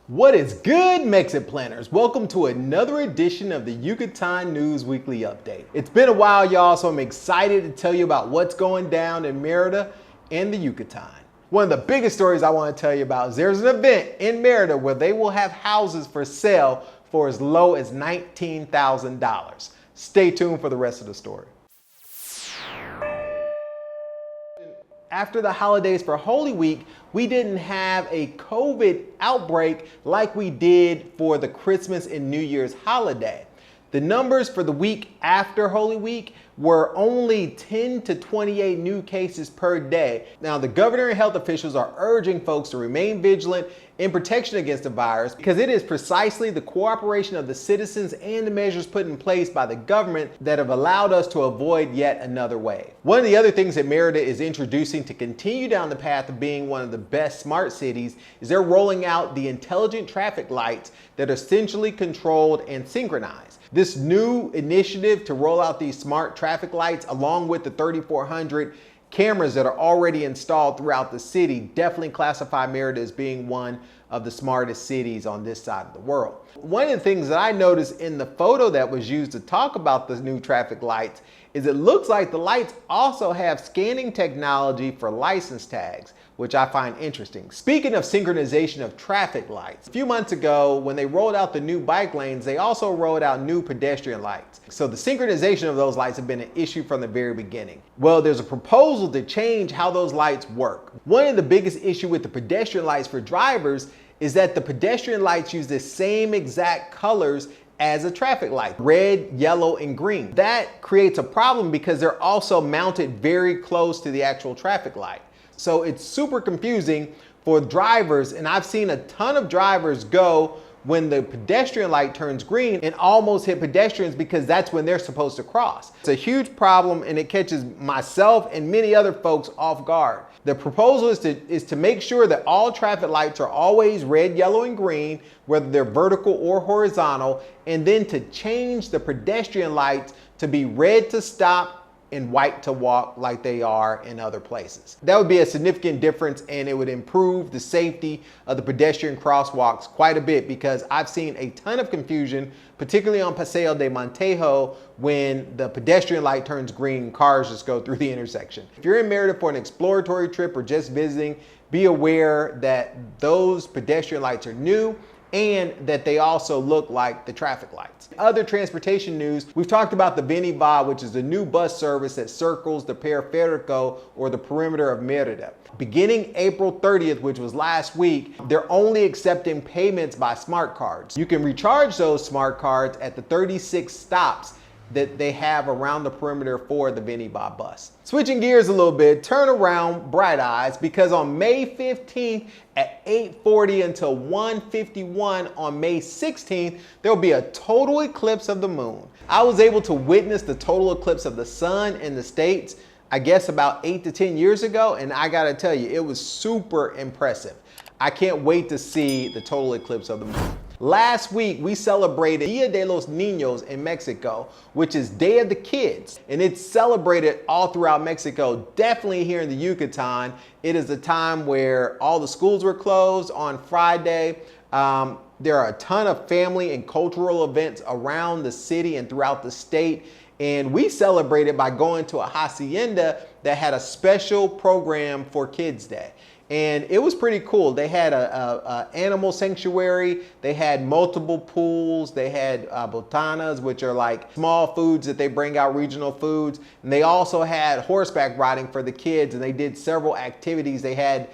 What is good, Mexit planners? Welcome to another edition of the Yucatan News Weekly Update. It's been a while, y'all, so I'm excited to tell you about what's going down in Merida and the Yucatan. One of the biggest stories I want to tell you about is there's an event in Merida where they will have houses for sale for as low as $19,000. Stay tuned for the rest of the story. After the holidays for Holy Week, we didn't have a COVID outbreak like we did for the Christmas and New Year's holiday. The numbers for the week after Holy Week were only 10 to 28 new cases per day. Now, the governor and health officials are urging folks to remain vigilant in protection against the virus because it is precisely the cooperation of the citizens and the measures put in place by the government that have allowed us to avoid yet another wave. One of the other things that Merida is introducing to continue down the path of being one of the best smart cities is they're rolling out the intelligent traffic lights that are centrally controlled and synchronized. This new initiative to roll out these smart traffic lights, along with the 3,400 cameras that are already installed throughout the city, definitely classify Merida as being one of the smartest cities on this side of the world. One of the things that I noticed in the photo that was used to talk about the new traffic lights is it looks like the lights also have scanning technology for license tags, which I find interesting. Speaking of synchronization of traffic lights, a few months ago when they rolled out the new bike lanes, they also rolled out new pedestrian lights. So the synchronization of those lights have been an issue from the very beginning. Well, there's a proposal to change how those lights work. One of the biggest issues with the pedestrian lights for drivers is that the pedestrian lights use the same exact colors as a traffic light, red, yellow, and green. That creates a problem because they're also mounted very close to the actual traffic light. So it's super confusing for drivers, and I've seen a ton of drivers go when the pedestrian light turns green and almost hit pedestrians because that's when they're supposed to cross. It's a huge problem and it catches myself and many other folks off guard. The proposal is to make sure that all traffic lights are always red, yellow, and green, whether they're vertical or horizontal, and then to change the pedestrian lights to be red to stop and white to walk like they are in other places. That would be a significant difference and it would improve the safety of the pedestrian crosswalks quite a bit because I've seen a ton of confusion, particularly on Paseo de Montejo, when the pedestrian light turns green, cars just go through the intersection. If you're in Merida for an exploratory trip or just visiting, be aware that those pedestrian lights are new and that they also look like the traffic lights. Other transportation news, we've talked about the Xibalba, which is a new bus service that circles the periférico or the perimeter of Merida. Beginning April 30th, which was last week, they're only accepting payments by smart cards. You can recharge those smart cards at the 36 stops that they have around the perimeter for the Xibalba bus. Switching gears a little bit, turn around bright eyes because on May 15th at 8:40 until 1:51 on May 16th, there will be a total eclipse of the moon. I was able to witness the total eclipse of the sun in the States, I guess about 8 to 10 years ago, and I gotta tell you, it was super impressive. I can't wait to see the total eclipse of the moon. Last week, we celebrated Dia de los Niños in Mexico, which is Day of the Kids, and it's celebrated all throughout Mexico, definitely here in the Yucatan. It is a time where all the schools were closed on Friday. There are a ton of family and cultural events around the city and throughout the state, and we celebrated by going to a hacienda that had a special program for Kids Day. And it was pretty cool. They had a animal sanctuary. They had multiple pools. They had botanas, which are like small foods that they bring out, regional foods. And they also had horseback riding for the kids. And they did several activities. They had,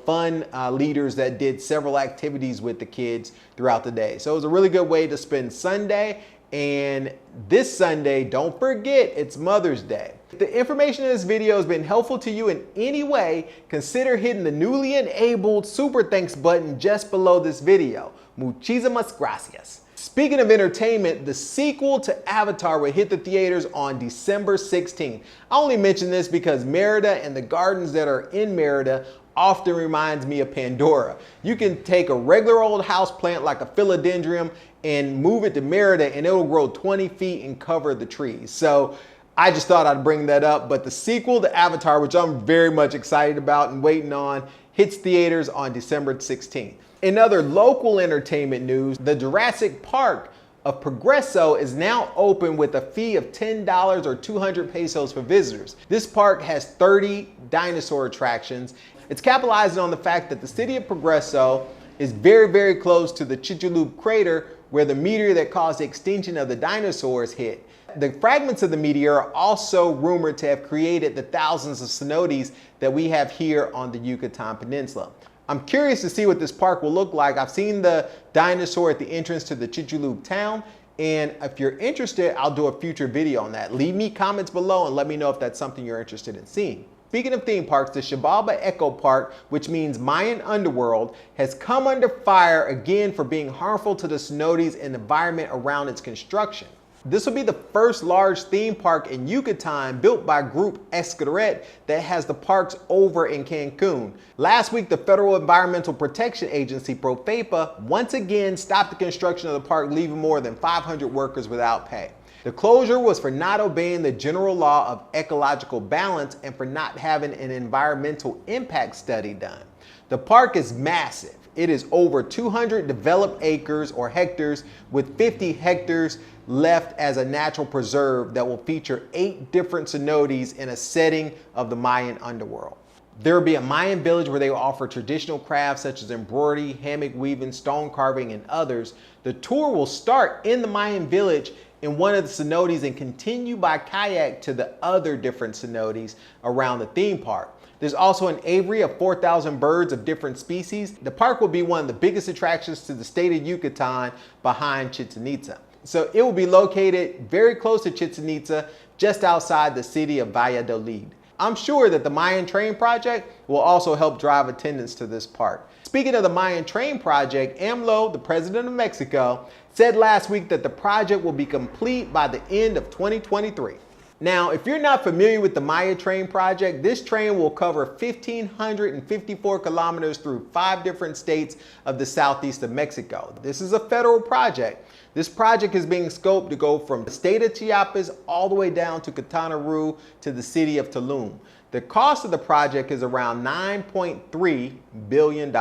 fun leaders that did several activities with the kids throughout the day. So it was a really good way to spend Sunday. And this Sunday, don't forget, it's Mother's Day. If the information in this video has been helpful to you in any way, consider hitting the newly enabled super thanks button just below this video. Muchísimas gracias. Speaking of entertainment, the sequel to Avatar will hit the theaters on December 16th. I only mention this because Merida and the gardens that are in Merida often reminds me of Pandora. You can take a regular old house plant like a philodendron and move it to Merida and it'll grow 20 feet and cover the trees. So I just thought I'd bring that up, but the sequel to Avatar, which I'm very much excited about and waiting on, hits theaters on December 16th. In other local entertainment news, the Jurrasic Park of Progreso is now open with a fee of $10 or 200 pesos for visitors. This park has 30 dinosaur attractions. It's capitalizing on the fact that the city of Progreso is very, very close to the Chicxulub crater where the meteor that caused the extinction of the dinosaurs hit. The fragments of the meteor are also rumored to have created the thousands of cenotes that we have here on the Yucatan Peninsula. I'm curious to see what this park will look like. I've seen the dinosaur at the entrance to the Chicxulub town, and if you're interested, I'll do a future video on that. Leave me comments below and let me know if that's something you're interested in seeing. Speaking of theme parks, the Xibalba Echo Park, which means Mayan underworld, has come under fire again for being harmful to the cenotes and environment around its construction. This will be the first large theme park in Yucatan built by Group Expats that has the parks over in Cancun. Last week, the Federal Environmental Protection Agency, PROFEPA, once again stopped the construction of the park, leaving more than 500 workers without pay. The closure was for not obeying the general law of ecological balance and for not having an environmental impact study done. The park is massive. It is over 200 developed acres or hectares with 50 hectares left as a natural preserve that will feature 8 different cenotes in a setting of the Mayan underworld. There will be a Mayan village where they will offer traditional crafts such as embroidery, hammock weaving, stone carving, and others. The tour will start in the Mayan village in one of the cenotes and continue by kayak to the other different cenotes around the theme park. There's also an aviary of 4,000 birds of different species. The park will be one of the biggest attractions to the state of Yucatan behind Chichén Itzá. So it will be located very close to Chichén Itzá, just outside the city of Valladolid. I'm sure that the Maya Train project will also help drive attendance to this park. Speaking of the Maya Train project, AMLO, the president of Mexico, said last week that the project will be complete by the end of 2023. Now, if you're not familiar with the Maya Train project, this train will cover 1,554 kilometers through 5 different states of the southeast of Mexico. This is a federal project. This project is being scoped to go from the state of Chiapas all the way down to Quintana Roo to the city of Tulum. The cost of the project is around $9.3 billion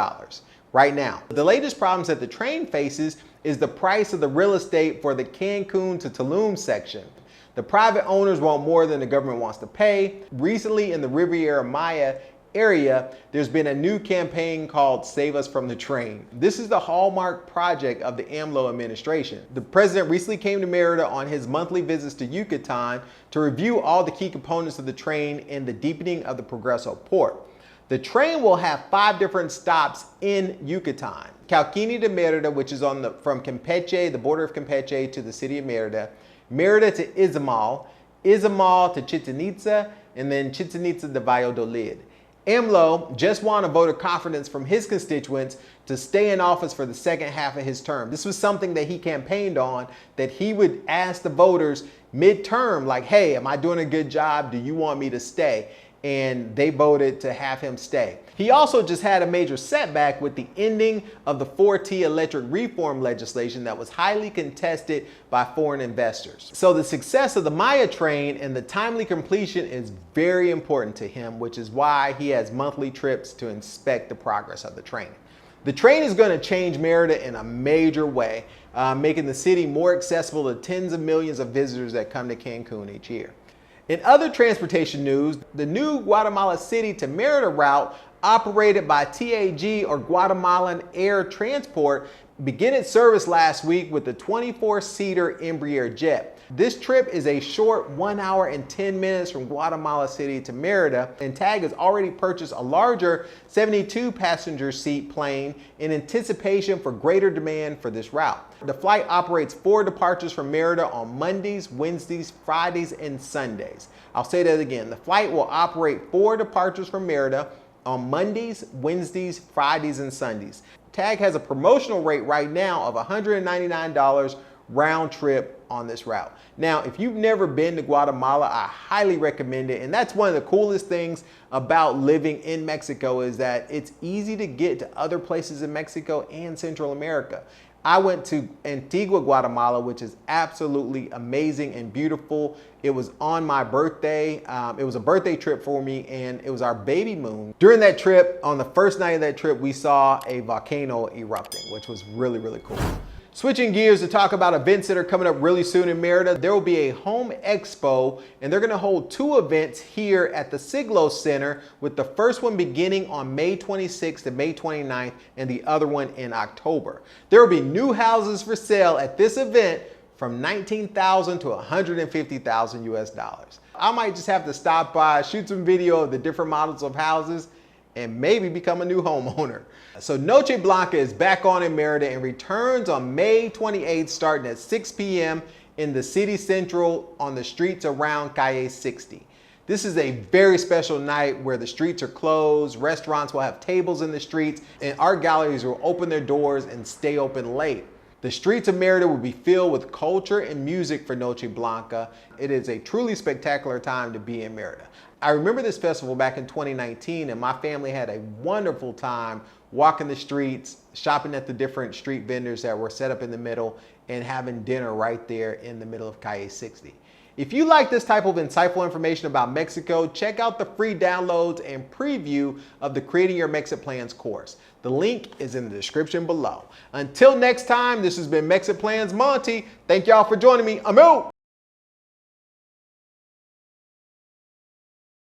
right now. The latest problems that the train faces is the price of the real estate for the Cancun to Tulum section. The private owners want more than the government wants to pay. Recently in the Riviera Maya area, there's been a new campaign called Save Us from the Train. This is the hallmark project of the AMLO administration. The president recently came to Merida on his monthly visits to Yucatan to review all the key components of the train and the deepening of the Progreso port. The train will have 5 different stops in Yucatan. Cauquenes de Merida, which is from Campeche, the border of Campeche to the city of Merida, Merida to Izamal, Izamal to Chichén Itzá, and then Chichén Itzá to Valladolid. AMLO just won a vote of confidence from his constituents to stay in office for the second half of his term. This was something that he campaigned on, that he would ask the voters mid-term, like, hey, am I doing a good job? Do you want me to stay? And they voted to have him stay. He also just had a major setback with the ending of the 4T electric reform legislation that was highly contested by foreign investors. So the success of the Maya Train and the timely completion is very important to him, which is why he has monthly trips to inspect the progress of the train. The train is going to change Merida in a major way, making the city more accessible to tens of millions of visitors that come to Cancun each year. In other transportation news, the new Guatemala City to Merida route, operated by TAG or Guatemalan Air Transport, began its service last week with the 24-seater Embraer jet. This trip is a short 1 hour and 10 minutes from Guatemala City to Merida, and TAG has already purchased a larger 72-passenger seat plane in anticipation for greater demand for this route. The flight operates 4 departures from Merida on Mondays, Wednesdays, Fridays, and Sundays. I'll say that again. The flight will operate 4 departures from Merida on Mondays, Wednesdays, Fridays, and Sundays. TAG has a promotional rate right now of $199 round trip on this route. Now, if you've never been to Guatemala, I highly recommend it. And that's one of the coolest things about living in Mexico, is that it's easy to get to other places in Mexico and Central America. I went to Antigua, Guatemala, which is absolutely amazing and beautiful. It was on my birthday. It was a birthday trip for me, and it was our baby moon. During that trip, on the first night of that trip, we saw a volcano erupting, which was really, really cool. Switching gears to talk about events that are coming up really soon in Merida, there will be a home expo, and they're going to hold 2 events here at the Siglo Center, with the first one beginning on May 26th to May 29th and the other one in October. There will be new houses for sale at this event from $19,000 to $150,000 US dollars. I might just have to stop by, shoot some video of the different models of houses, and maybe become a new homeowner. So Noche Blanca is back on in Merida and returns on May 28th starting at 6 p.m. in the city central on the streets around Calle 60. This is a very special night where the streets are closed, restaurants will have tables in the streets, and art galleries will open their doors and stay open late. The streets of Merida will be filled with culture and music for Noche Blanca. It is a truly spectacular time to be in Merida. I remember this festival back in 2019, and my family had a wonderful time walking the streets, shopping at the different street vendors that were set up in the middle, and having dinner right there in the middle of Calle 60. If you like this type of insightful information about Mexico, check out the free downloads and preview of the Creating Your MexitPlans course. The link is in the description below. Until next time, this has been MexitPlans Monty. Thank y'all for joining me. I'm out.